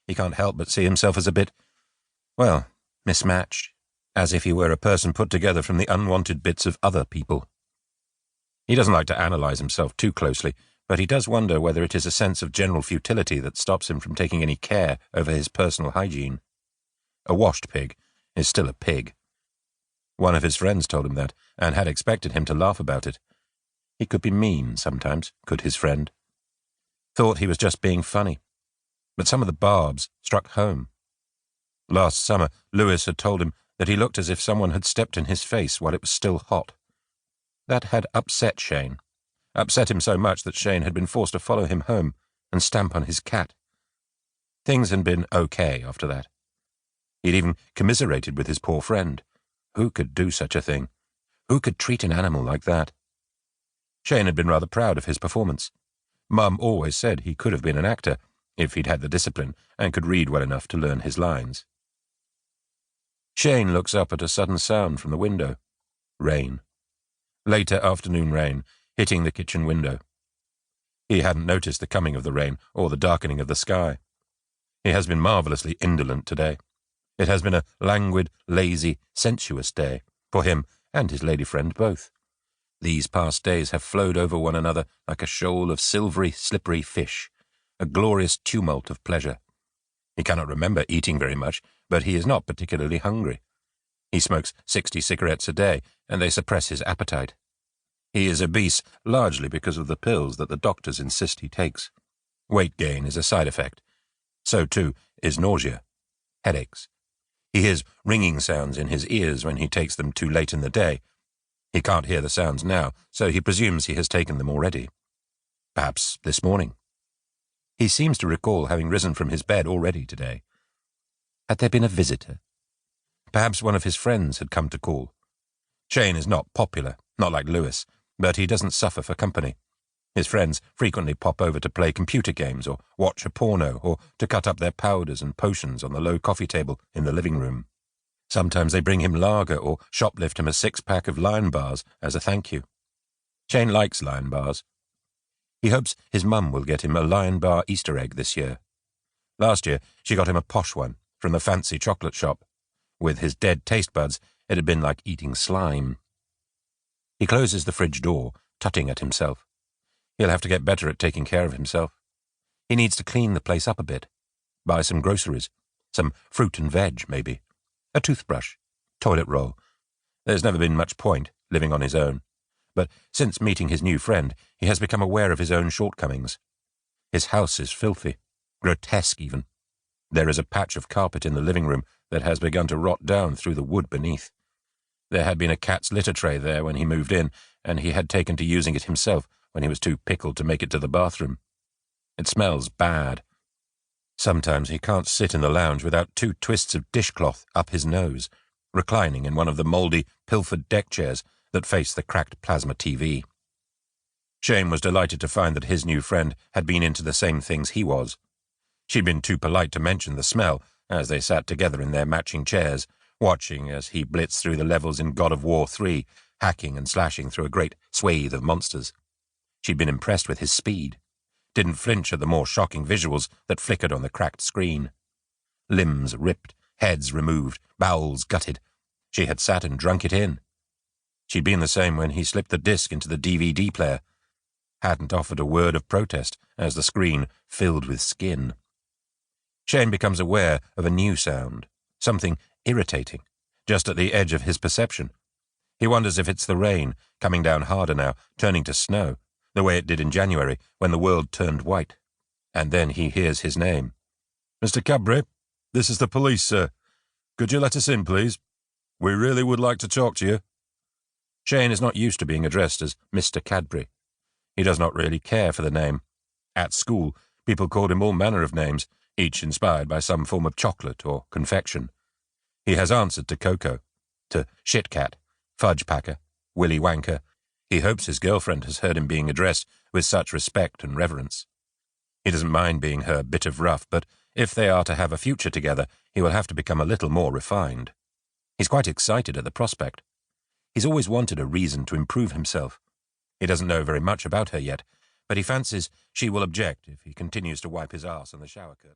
he can't help but see himself as a bit, well, mismatched, as if he were a person put together from the unwanted bits of other people. He doesn't like to analyse himself too closely, but he does wonder whether it is a sense of general futility that stops him from taking any care over his personal hygiene. A washed pig is still a pig. One of his friends told him that, and had expected him to laugh about it. He could be mean sometimes, could his friend. Thought he was just being funny. But some of the barbs struck home. Last summer, Lewis had told him that he looked as if someone had stepped in his face while it was still hot. That had upset Shane. Upset him so much that Shane had been forced to follow him home and stamp on his cat. Things had been okay after that. He'd even commiserated with his poor friend. Who could do such a thing? Who could treat an animal like that? Shane had been rather proud of his performance. Mum always said he could have been an actor if he'd had the discipline and could read well enough to learn his lines. Shane looks up at a sudden sound from the window. Rain. Later afternoon rain, hitting the kitchen window. He hadn't noticed the coming of the rain or the darkening of the sky. He has been marvellously indolent today. It has been a languid, lazy, sensuous day, for him and his lady friend both. These past days have flowed over one another like a shoal of silvery, slippery fish, a glorious tumult of pleasure. He cannot remember eating very much, but he is not particularly hungry. He smokes 60 cigarettes a day, and they suppress his appetite. He is obese largely because of the pills that the doctors insist he takes. Weight gain is a side effect. So, too, is nausea, headaches. He hears ringing sounds in his ears when he takes them too late in the day. He can't hear the sounds now, so he presumes he has taken them already. Perhaps this morning. He seems to recall having risen from his bed already today. Had there been a visitor? Perhaps one of his friends had come to call. Shane is not popular, not like Lewis, but he doesn't suffer for company. His friends frequently pop over to play computer games or watch a porno or to cut up their powders and potions on the low coffee table in the living room. Sometimes they bring him lager or shoplift him a 6-pack of Lion bars as a thank you. Shane likes Lion bars. He hopes his mum will get him a Lion bar Easter egg this year. Last year she got him a posh one from the fancy chocolate shop. With his dead taste buds, it had been like eating slime. He closes the fridge door, tutting at himself. He'll have to get better at taking care of himself. He needs to clean the place up a bit. Buy some groceries. Some fruit and veg, maybe. A toothbrush. Toilet roll. There's never been much point living on his own. But since meeting his new friend, he has become aware of his own shortcomings. His house is filthy. Grotesque, even. There is a patch of carpet in the living room that has begun to rot down through the wood beneath. There had been a cat's litter tray there when he moved in, and he had taken to using it himself when he was too pickled to make it to the bathroom. It smells bad. Sometimes he can't sit in the lounge without 2 twists of dishcloth up his nose, reclining in one of the mouldy, pilfered deck chairs that face the cracked plasma TV. Shane was delighted to find that his new friend had been into the same things he was. She'd been too polite to mention the smell as they sat together in their matching chairs, watching as he blitzed through the levels in God of War 3, hacking and slashing through a great swathe of monsters. She'd been impressed with his speed. Didn't flinch at the more shocking visuals that flickered on the cracked screen. Limbs ripped, heads removed, bowels gutted. She had sat and drunk it in. She'd been the same when he slipped the disc into the DVD player. Hadn't offered a word of protest as the screen filled with skin. Shane becomes aware of a new sound, something irritating, just at the edge of his perception. He wonders if it's the rain, coming down harder now, turning to snow, the way it did in January when the world turned white. And then he hears his name. "Mr. Cadbury, this is the police, sir. Could you let us in, please? We really would like to talk to you." Shane is not used to being addressed as Mr. Cadbury. He does not really care for the name. At school, people called him all manner of names, each inspired by some form of chocolate or confection. He has answered to Coco, to Shitcat, Fudge Packer, Willy Wanker. He hopes his girlfriend has heard him being addressed with such respect and reverence. He doesn't mind being her bit of rough, but if they are to have a future together, he will have to become a little more refined. He's quite excited at the prospect. He's always wanted a reason to improve himself. He doesn't know very much about her yet, but he fancies she will object if he continues to wipe his arse on the shower curtain.